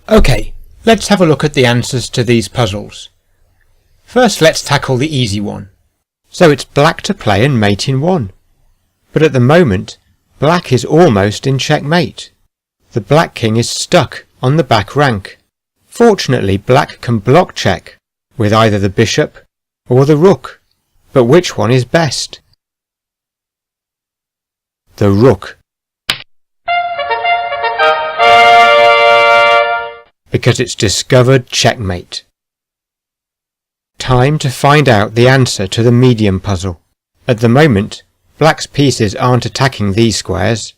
Okay, let's have a look at the answers to these puzzles. First let's tackle the easy one. So it's black to play and mate in 1. But at the moment, black is almost in checkmate. The black king is stuck on the back rank. Fortunately, black can block check with either the bishop or the rook. But which one is best? The rook. Because it's discovered checkmate. Time to find out the answer to the medium puzzle. At the moment, black's pieces aren't attacking these squares,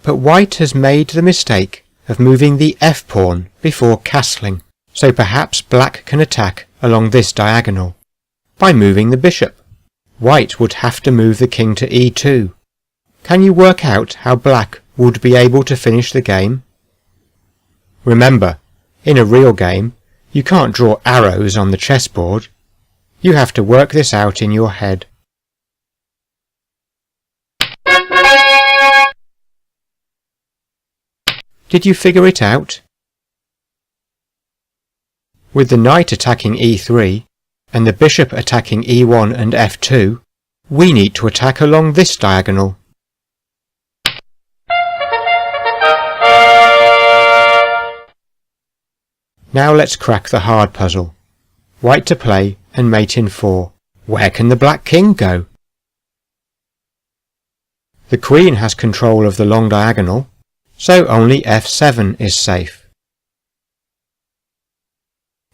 but white has made the mistake of moving the f-pawn before castling, so perhaps black can attack along this diagonal by moving the bishop. White would have to move the king to e2. Can you work out how black would be able to finish the game? Remember, in a real game, you can't draw arrows on the chessboard. You have to work this out in your head. Did you figure it out? With the knight attacking e3 and the bishop attacking e1 and f2, we need to attack along this diagonal. Now let's crack the hard puzzle. White to play and mate in 4. Where can the black king go? The queen has control of the long diagonal, so only f7 is safe.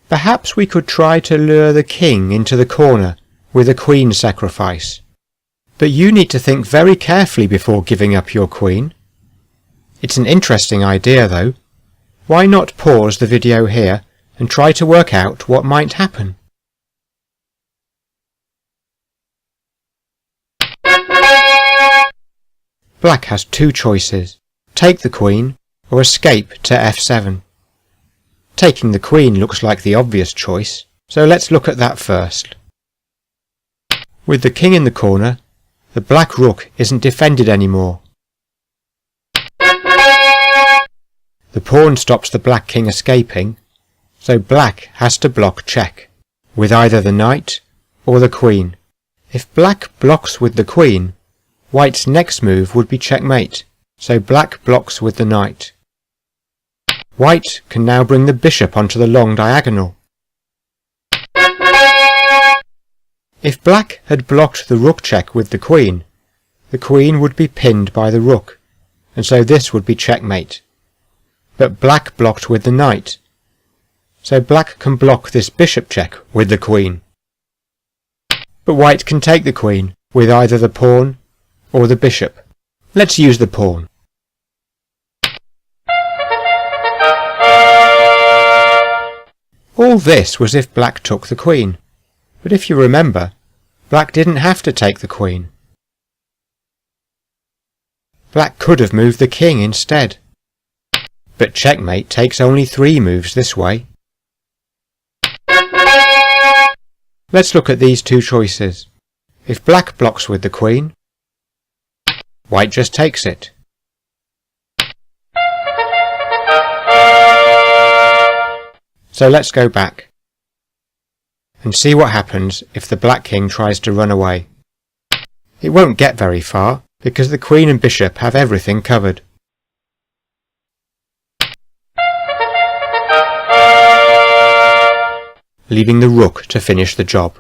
Perhaps we could try to lure the king into the corner with a queen sacrifice, but you need to think very carefully before giving up your queen. It's an interesting idea though. Why not pause the video here and try to work out what might happen? Black has two choices, take the queen or escape to f7. Taking the queen looks like the obvious choice, so let's look at that first. With the king in the corner, the black rook isn't defended anymore. The pawn stops the black king escaping, so black has to block check, with either the knight or the queen. If black blocks with the queen, white's next move would be checkmate, so black blocks with the knight. White can now bring the bishop onto the long diagonal. If black had blocked the rook check with the queen would be pinned by the rook, and so this would be checkmate. But black blocked with the knight, so black can block this bishop check with the queen. But white can take the queen with either the pawn or the bishop. Let's use the pawn. All this was if black took the queen, but if you remember, black didn't have to take the queen. Black could have moved the king instead. But checkmate takes only 3 moves this way. Let's look at these two choices. If black blocks with the queen, white just takes it. So let's go back and see what happens if the black king tries to run away. It won't get very far because the queen and bishop have everything covered. Leaving the rook to finish the job.